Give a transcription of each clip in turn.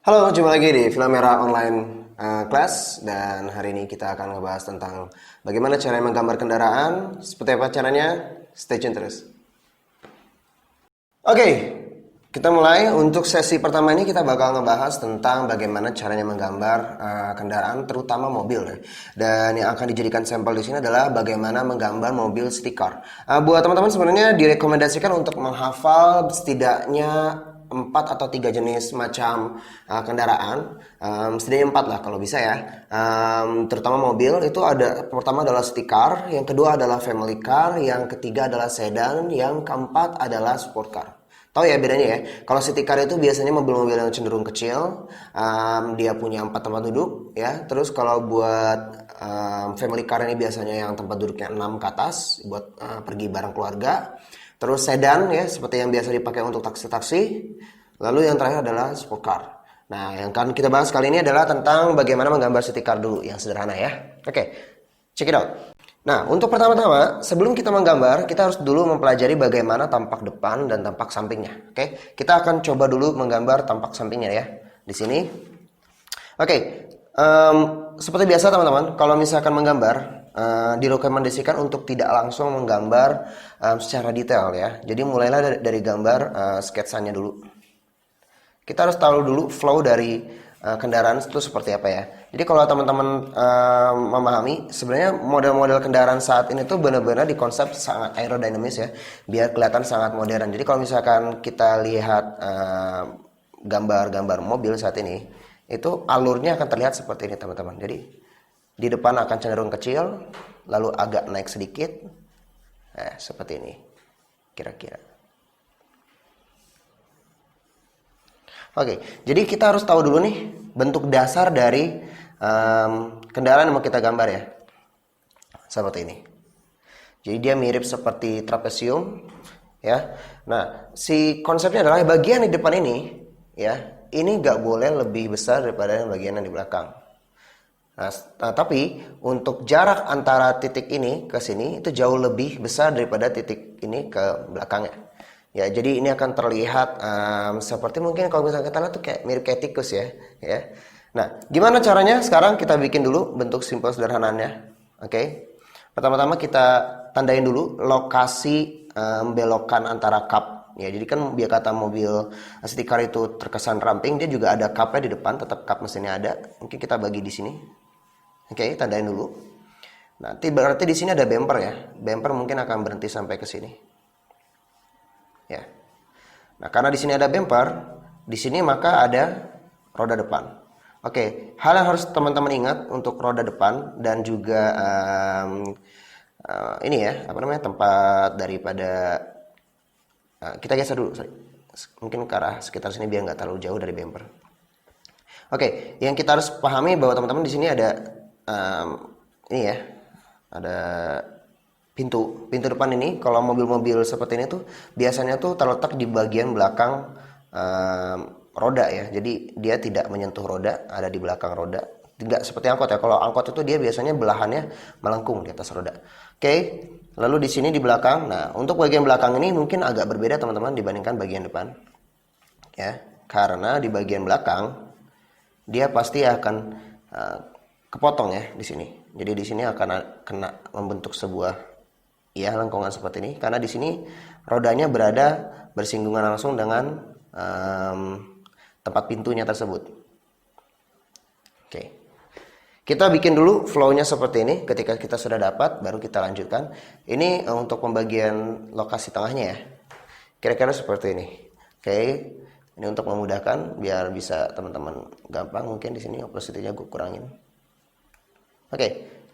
Halo, jumpa lagi di Filmera Online Class dan hari ini kita akan ngebahas tentang bagaimana cara menggambar kendaraan, seperti apa caranya, stay tune terus. Oke, kita mulai. Untuk sesi pertama ini kita bakal ngebahas tentang bagaimana caranya menggambar kendaraan, terutama mobil ya. Dan yang akan dijadikan sampel di sini adalah bagaimana menggambar mobil city car. Buat teman-teman sebenarnya direkomendasikan untuk menghafal setidaknya 4 atau 3 jenis macam kendaraan, setidaknya 4 lah kalau bisa ya. Terutama mobil itu ada, pertama adalah city car, yang kedua adalah family car, yang ketiga adalah sedan, yang keempat adalah sport car. Tahu ya bedanya ya? Kalau city car itu biasanya mobil-mobil yang cenderung kecil, dia punya 4 tempat duduk ya. Terus kalau buat family car ini biasanya yang tempat duduknya 6 ke atas buat pergi bareng keluarga. Terus sedan ya, seperti yang biasa dipakai untuk taksi-taksi. Lalu yang terakhir adalah sport car. Nah, yang akan kita bahas kali ini adalah tentang bagaimana menggambar city car dulu, yang sederhana ya. Oke, check it out. Nah, untuk pertama-tama, sebelum kita menggambar, kita harus dulu mempelajari bagaimana tampak depan dan tampak sampingnya. Oke, kita akan coba dulu menggambar tampak sampingnya ya, di sini. Oke, seperti biasa teman-teman, kalau misalkan menggambar, direkomendasikan untuk tidak langsung menggambar secara detail ya. Jadi mulailah dari gambar sketsanya dulu. Kita harus tahu dulu flow dari kendaraan itu seperti apa ya. Jadi kalau teman-teman memahami, sebenarnya model-model kendaraan saat ini tuh benar-benar dikonsep sangat aerodinamis ya, biar kelihatan sangat modern. Jadi kalau misalkan kita lihat gambar-gambar mobil saat ini, itu alurnya akan terlihat seperti ini teman-teman. Jadi di depan akan cenderung kecil, lalu agak naik sedikit, seperti ini kira-kira. Oke, jadi kita harus tahu dulu nih bentuk dasar dari kendaraan yang mau kita gambar ya. Seperti ini. Jadi dia mirip seperti trapesium ya. Nah, si konsepnya adalah bagian di depan ini ya, ini nggak boleh lebih besar daripada bagian yang di belakang. Nah, tapi untuk jarak antara titik ini ke sini itu jauh lebih besar daripada titik ini ke belakangnya. Ya, jadi ini akan terlihat seperti mungkin kalau misalnya kita lihat tuh kayak mirip kayak tikus ya. Nah, gimana caranya? Sekarang kita bikin dulu bentuk simpel sederhananya. Oke. Pertama-tama kita tandain dulu lokasi belokan antara kap. Ya, jadi kan biar kata mobil city car itu terkesan ramping, dia juga ada kapnya di depan, tetap kap mesinnya ada. Mungkin kita bagi di sini. Oke, tandain dulu. Nanti berarti di sini ada bumper ya. Bumper mungkin akan berhenti sampai ke sini. Ya. Nah, karena di sini ada bumper, di sini maka ada roda depan. Oke, hal yang harus teman-teman ingat untuk roda depan dan juga ini ya, apa namanya, tempat daripada kita geser dulu, sorry. Mungkin ke arah sekitar sini biar nggak terlalu jauh dari bumper. Oke, yang kita harus pahami bahwa teman-teman di sini ada ini ya, ada pintu depan ini. Kalau mobil-mobil seperti ini tuh biasanya tuh terletak di bagian belakang roda ya. Jadi dia tidak menyentuh roda, ada di belakang roda. Tidak seperti angkot ya. Kalau angkot itu dia biasanya belahannya melengkung di atas roda. Oke, lalu di sini di belakang. Nah, untuk bagian belakang ini mungkin agak berbeda teman-teman dibandingkan bagian depan. Ya, karena di bagian belakang dia pasti akan kepotong ya di sini. Jadi di sini akan kena membentuk sebuah ya lengkungan seperti ini, karena di sini rodanya berada bersinggungan langsung dengan tempat pintunya tersebut. Oke, kita bikin dulu flow-nya seperti ini. Ketika kita sudah dapat, baru kita lanjutkan. Ini untuk pembagian lokasi tengahnya ya, kira-kira seperti ini. Oke, ini untuk memudahkan biar bisa teman-teman gampang. Mungkin di sini opacity-nya gue kurangin. Oke,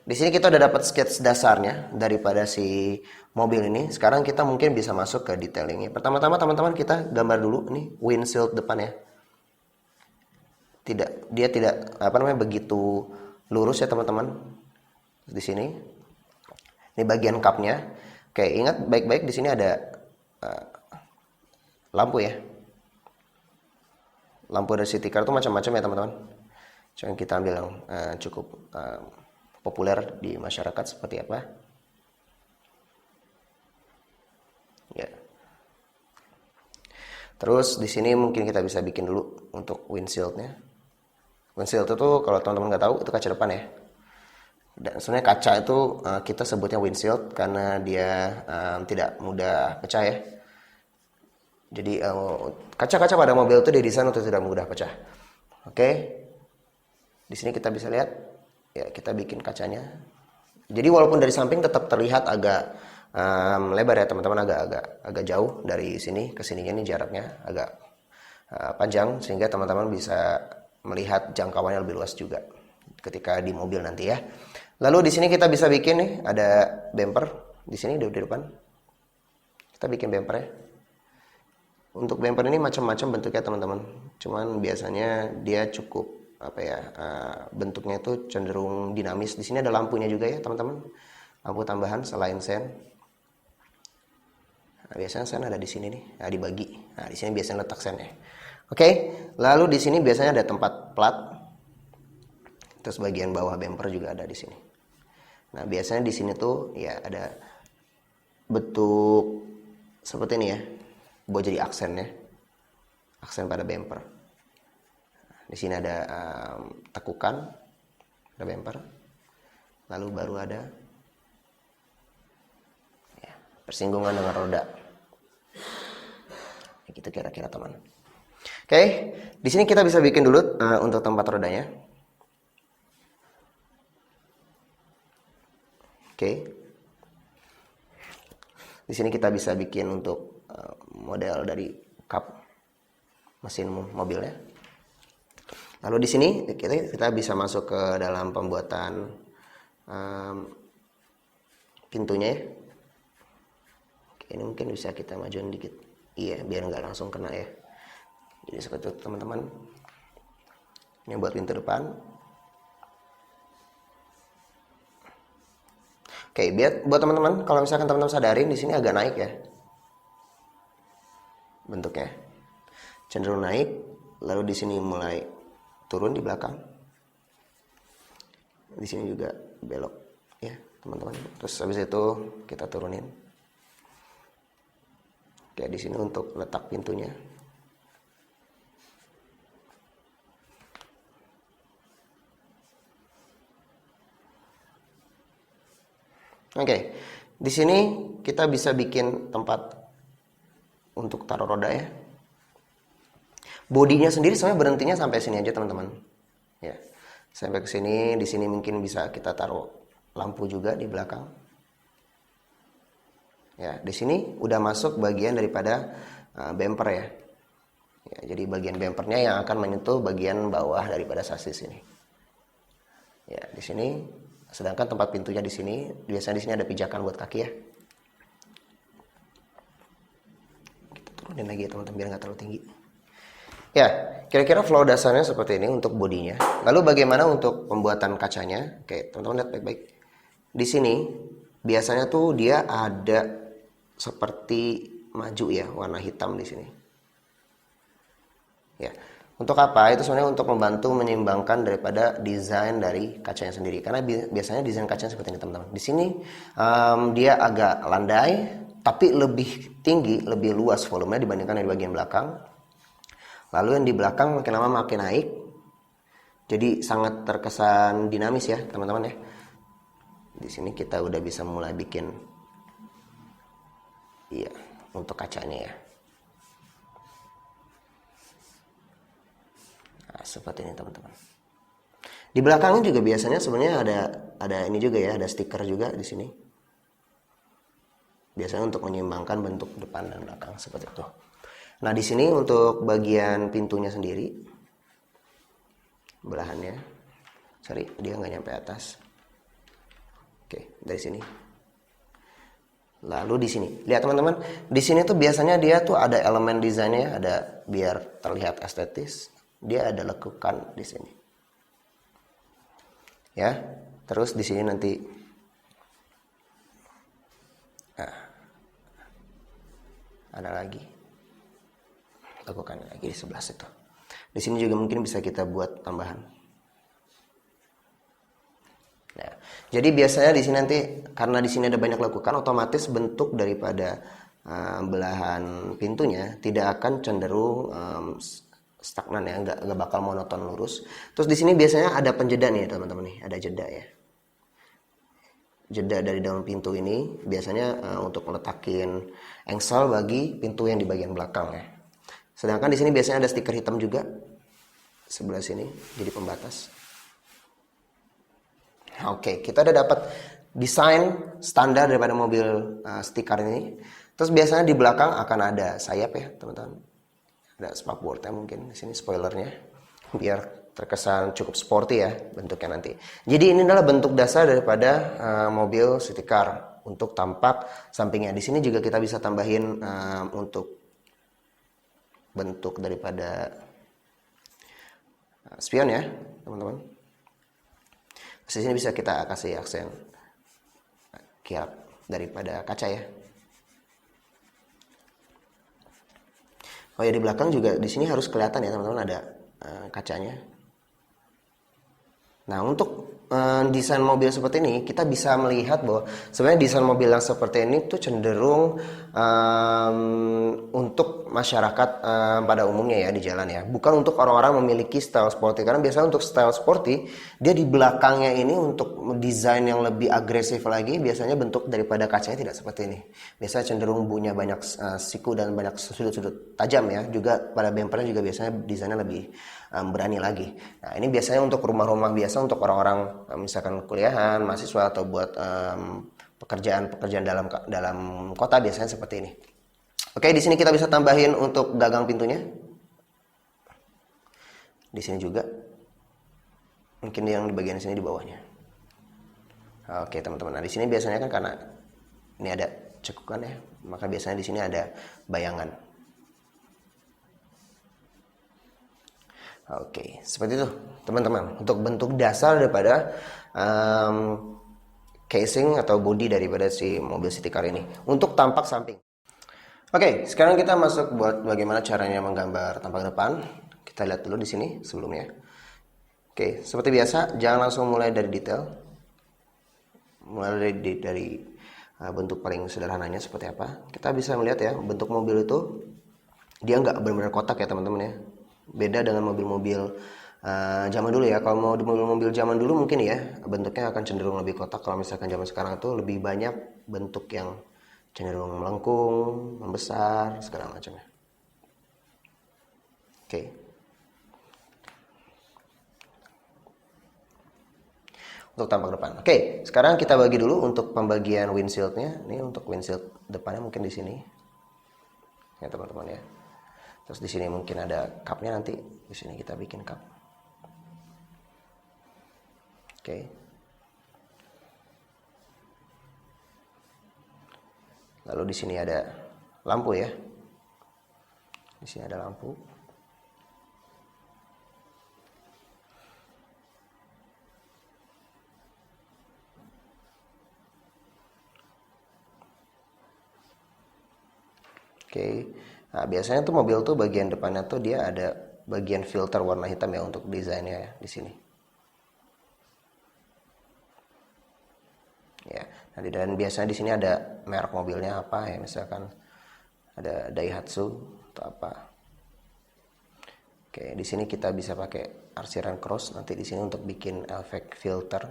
di sini kita udah dapat sketch dasarnya daripada si mobil ini. Sekarang kita mungkin bisa masuk ke detailingnya. Pertama-tama teman-teman kita gambar dulu nih windshield depan ya. Dia tidak apa namanya begitu lurus ya teman-teman. Di sini, ini bagian cupnya. Oke, ingat baik-baik di sini ada lampu ya. Lampu dari city car itu macam-macam ya teman-teman. Coba kita ambil yang cukup populer di masyarakat seperti apa ya. Terus di sini mungkin kita bisa bikin dulu untuk windshieldnya. Windshield itu kalau teman-teman nggak tahu itu kaca depan ya. Dan sebenarnya kaca itu kita sebutnya windshield karena dia tidak mudah pecah ya. Jadi kaca-kaca pada mobil itu didesain untuk tidak mudah pecah. Oke. Di sini kita bisa lihat ya, kita bikin kacanya. Jadi walaupun dari samping tetap terlihat agak lebar ya teman-teman, agak jauh dari sini ke sininya, ini jaraknya agak panjang sehingga teman-teman bisa melihat jangkauannya lebih luas juga ketika di mobil nanti ya. Lalu di sini kita bisa bikin nih ada bumper di sini di depan. Kita bikin bumper ya. Untuk bumper ini macam-macam bentuknya teman-teman. Cuman biasanya dia cukup bentuknya itu cenderung dinamis. Di sini ada lampunya juga ya teman-teman. Lampu tambahan selain sen. Nah, biasanya sen ada di sini nih, dibagi. Nah, di sini biasanya letak sen ya. Oke, lalu di sini biasanya ada tempat plat. Terus bagian bawah bumper juga ada di sini. Nah, biasanya di sini tuh ya ada bentuk seperti ini ya, buat jadi aksennya, aksen pada bumper. Di sini ada tekukan, ada bumper. Lalu baru ada ya, persinggungan dengan roda. Gitu kira-kira teman. Oke, di sini kita bisa bikin dulu untuk tempat rodanya. Oke, di sini kita bisa bikin untuk model dari kap mesin mobilnya. Lalu di sini kita bisa masuk ke dalam pembuatan pintunya ya. Oke, ini mungkin bisa kita majuin dikit, iya, biar nggak langsung kena ya. Jadi seperti itu teman-teman. Ini buat pintu depan. Oke, buat teman-teman, kalau misalkan teman-teman sadarin di sini agak naik ya bentuknya, cenderung naik. Lalu di sini mulai turun di belakang. Di sini juga belok ya teman-teman. Terus habis itu kita turunin. Oke, di sini untuk letak pintunya. Oke, di sini kita bisa bikin tempat untuk taruh roda ya. Bodinya sendiri sebenarnya berhentinya sampai sini aja teman-teman. Ya, sampai ke sini. Di sini mungkin bisa kita taruh lampu juga di belakang. Ya, di sini udah masuk bagian daripada bumper ya. Ya, jadi bagian bumpernya yang akan menyentuh bagian bawah daripada sasis ini. Ya, di sini. Sedangkan tempat pintunya di sini, biasanya di sini ada pijakan buat kaki ya. Kita turunin lagi ya teman-teman biar nggak terlalu tinggi. Ya, kira-kira flow dasarnya seperti ini untuk bodinya. Lalu bagaimana untuk pembuatan kacanya? Oke, teman-teman lihat baik-baik. Di sini biasanya tuh dia ada seperti maju ya, warna hitam di sini. Ya. Untuk apa? Itu sebenarnya untuk membantu menyeimbangkan daripada desain dari kacanya sendiri. Karena biasanya desain kacanya seperti ini teman-teman. Di sini dia agak landai, tapi lebih tinggi, lebih luas volumenya dibandingkan yang di bagian belakang. Lalu yang di belakang makin lama makin naik. Jadi sangat terkesan dinamis ya teman-teman ya. Di sini kita udah bisa mulai bikin, iya, untuk kacanya ya. Seperti ini teman-teman. Di belakangnya juga biasanya sebenarnya ada ini juga ya, ada stiker juga di sini. Biasanya untuk menyeimbangkan bentuk depan dan belakang seperti itu. Nah, di sini untuk bagian pintunya sendiri belahannya. Sorry, dia nggak nyampe atas. Oke, dari sini. Lalu di sini, lihat teman-teman, di sini tuh biasanya dia tuh ada elemen desainnya, ada biar terlihat estetis. Dia ada lekukan di sini. Ya. Terus di sini nanti ada lagi lekukan lagi di sebelah situ. Di sini juga mungkin bisa kita buat tambahan. Nah, jadi biasanya di sini nanti karena di sini ada banyak lekukan, otomatis bentuk daripada belahan pintunya tidak akan cenderung stagnan ya, nggak bakal monoton lurus. Terus di sini biasanya ada penjeda nih teman-teman nih, ada jeda ya. Jeda dari dalam pintu ini biasanya untuk meletakin engsel bagi pintu yang di bagian belakang ya. Sedangkan di sini biasanya ada stiker hitam juga sebelah sini jadi pembatas. Oke, kita udah dapat desain standar daripada mobil stiker ini. Terus biasanya di belakang akan ada sayap ya teman-teman. Ada spakbornya mungkin di sini spoilernya biar terkesan cukup sporty ya bentuknya nanti. Jadi ini adalah bentuk dasar daripada mobil city car untuk tampak sampingnya. Di sini juga kita bisa tambahin untuk bentuk daripada spion ya teman-teman. Di sini bisa kita kasih aksen kiap daripada kaca ya. Oh ya, di belakang juga di sini harus kelihatan ya teman-teman, ada kacanya. Nah, untuk desain mobil seperti ini kita bisa melihat bahwa sebenarnya desain mobil yang seperti ini tuh cenderung untuk masyarakat pada umumnya ya di jalan ya, bukan untuk orang-orang memiliki style sporty, karena biasanya untuk style sporty dia di belakangnya ini untuk desain yang lebih agresif lagi biasanya bentuk daripada kacanya tidak seperti ini, biasanya cenderung punya banyak siku dan banyak sudut-sudut tajam ya, juga pada bempernya juga biasanya desainnya lebih berani lagi. Nah, ini biasanya untuk rumah-rumah biasa, untuk orang-orang misalkan kuliahan, mahasiswa, atau buat pekerjaan-pekerjaan dalam kota biasanya seperti ini. Oke, di sini kita bisa tambahin untuk gagang pintunya. Di sini juga. Mungkin yang di bagian sini di bawahnya. Oke, teman-teman. Nah, di sini biasanya kan karena ini ada cekukan ya, maka biasanya di sini ada bayangan. Oke, seperti itu teman-teman untuk bentuk dasar daripada casing atau bodi daripada si mobil city car ini untuk tampak samping. Oke, sekarang kita masuk buat bagaimana caranya menggambar tampak depan. Kita lihat dulu di sini sebelumnya. Oke, seperti biasa jangan langsung mulai dari detail. Mulai dari bentuk paling sederhananya seperti apa. Kita bisa melihat ya, bentuk mobil itu dia nggak benar-benar kotak ya teman-teman ya. Beda dengan mobil-mobil zaman dulu ya. Kalau mau di mobil-mobil zaman dulu mungkin ya bentuknya akan cenderung lebih kotak. Kalau misalkan zaman sekarang itu lebih banyak bentuk yang cenderung melengkung, membesar, segala macamnya. Oke. Untuk tampak depan. Oke, sekarang kita bagi dulu untuk pembagian windshieldnya. Ini untuk windshield depannya mungkin di sini. Ya teman-teman ya. Terus di sini mungkin ada cupnya nanti. Di sini kita bikin cup. Oke. Lalu di sini ada lampu ya. Di sini ada lampu. Oke. Nah, biasanya tuh mobil tuh bagian depannya tuh dia ada bagian filter warna hitam ya untuk desainnya ya di sini. Ya. Nah, dan biasanya di sini ada merek mobilnya apa ya, misalkan ada Daihatsu atau apa. Oke, di sini kita bisa pakai arsiran cross nanti di sini untuk bikin efek filter.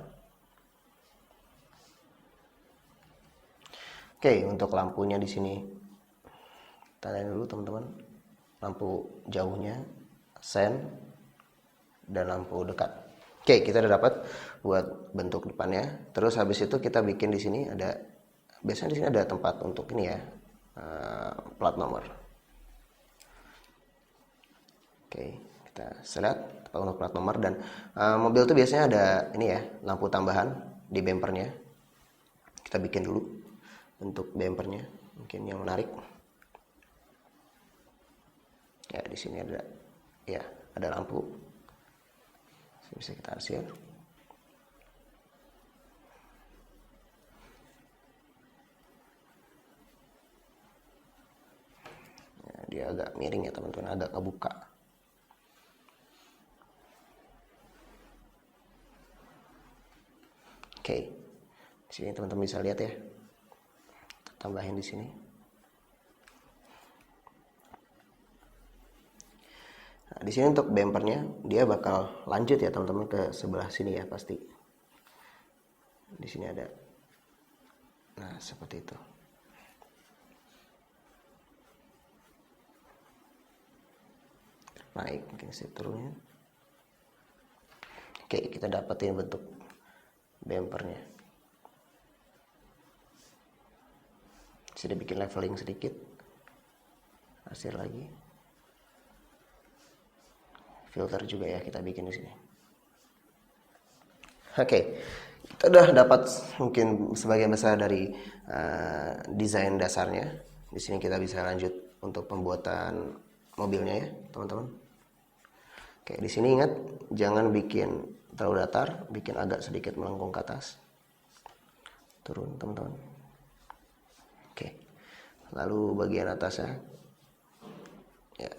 Oke, untuk lampunya di sini tandain dulu teman-teman. Lampu jauhnya, sen, dan lampu dekat. Oke, kita udah dapat buat bentuk depannya. Terus habis itu kita bikin di sini ada, biasanya di sini ada tempat untuk ini ya, plat nomor. Oke, kita select tempat untuk plat nomor, dan mobil itu biasanya ada ini ya, lampu tambahan di bempernya. Kita bikin dulu bentuk bempernya, mungkin yang menarik. Ya, di sini ada ya, ada lampu. Bisa kita arsir. Ya, dia agak miring ya teman-teman, agak kebuka. Oke, di sini teman-teman bisa lihat ya. Tambahin di sini. di sini untuk bumpernya dia bakal lanjut ya teman-teman ke sebelah sini ya pasti. Di sini ada. Nah, seperti itu. Naik, mungkin saya turunnya. Oke, kita dapetin bentuk bumpernya. Sudah bikin leveling sedikit. Hasil lagi. Filter juga ya kita bikin di sini. Oke, kita udah dapat mungkin sebagian besar dari desain dasarnya. Di sini kita bisa lanjut untuk pembuatan mobilnya ya, teman-teman. Oke, di sini ingat jangan bikin terlalu datar, bikin agak sedikit melengkung ke atas. Turun, teman-teman. Oke. Lalu bagian atasnya ya.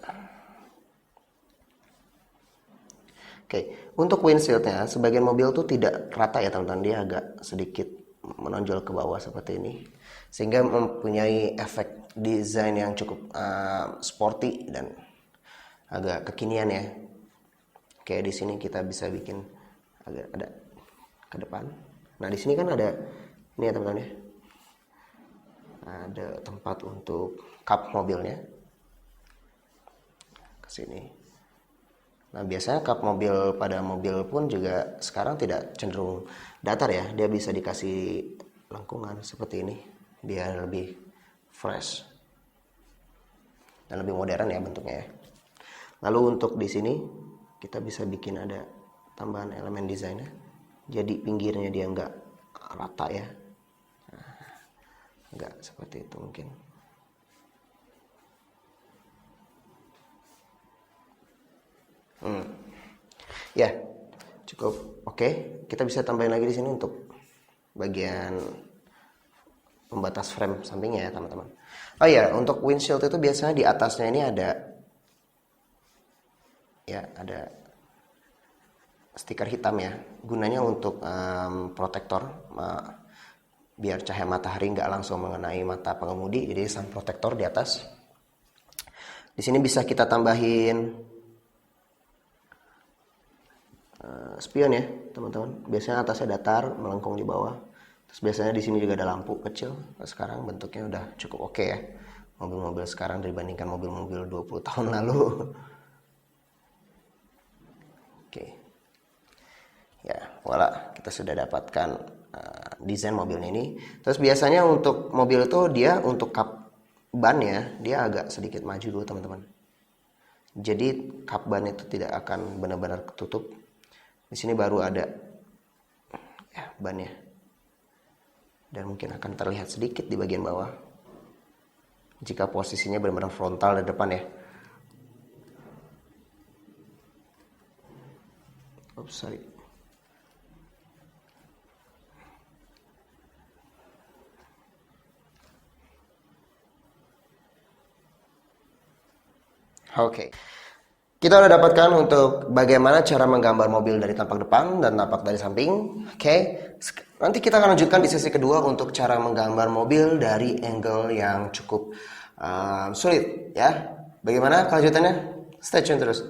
Oke, untuk windshieldnya, sebagian mobil tuh tidak rata ya teman-teman, dia agak sedikit menonjol ke bawah seperti ini, sehingga mempunyai efek desain yang cukup sporty dan agak kekinian ya. Oke, di sini kita bisa bikin agak ada ke depan. Nah, di sini kan ada ini ya teman-teman ya, ada tempat untuk kap mobilnya ke sini. Nah, biasanya kap mobil pada mobil pun juga sekarang tidak cenderung datar ya. Dia bisa dikasih lengkungan seperti ini biar lebih fresh dan lebih modern ya bentuknya ya. Lalu untuk di sini kita bisa bikin ada tambahan elemen desainnya. Jadi pinggirnya dia enggak rata ya. Nah, enggak seperti itu mungkin. Ya, cukup oke. Kita bisa tambahin lagi di sini untuk bagian pembatas frame sampingnya ya teman-teman. Oh ya, untuk windshield itu biasanya di atasnya ini ada stiker hitam ya. Gunanya untuk protektor, biar cahaya matahari nggak langsung mengenai mata pengemudi. Jadi sun protector di atas. Di sini bisa kita tambahin spion ya teman-teman. Biasanya atasnya datar, melengkung di bawah. Terus biasanya di sini juga ada lampu kecil. Sekarang bentuknya udah cukup oke ya. Mobil-mobil sekarang dibandingkan mobil-mobil 20 tahun lalu. Oke. Ya, voila, kita sudah dapatkan desain mobilnya ini. Terus biasanya untuk mobil itu dia untuk kap bannya dia agak sedikit maju dulu teman-teman. Jadi kap ban itu tidak akan benar-benar ketutup. Di sini baru ada ya bannya. Dan mungkin akan terlihat sedikit di bagian bawah. Jika posisinya benar-benar frontal di depan ya. Oops, sorry. Oke. Kita udah dapatkan untuk bagaimana cara menggambar mobil dari tampak depan dan tampak dari samping. Oke. Nanti kita akan lanjutkan di sesi kedua untuk cara menggambar mobil dari angle yang cukup sulit ya. Bagaimana kelanjutannya? Stay tune terus.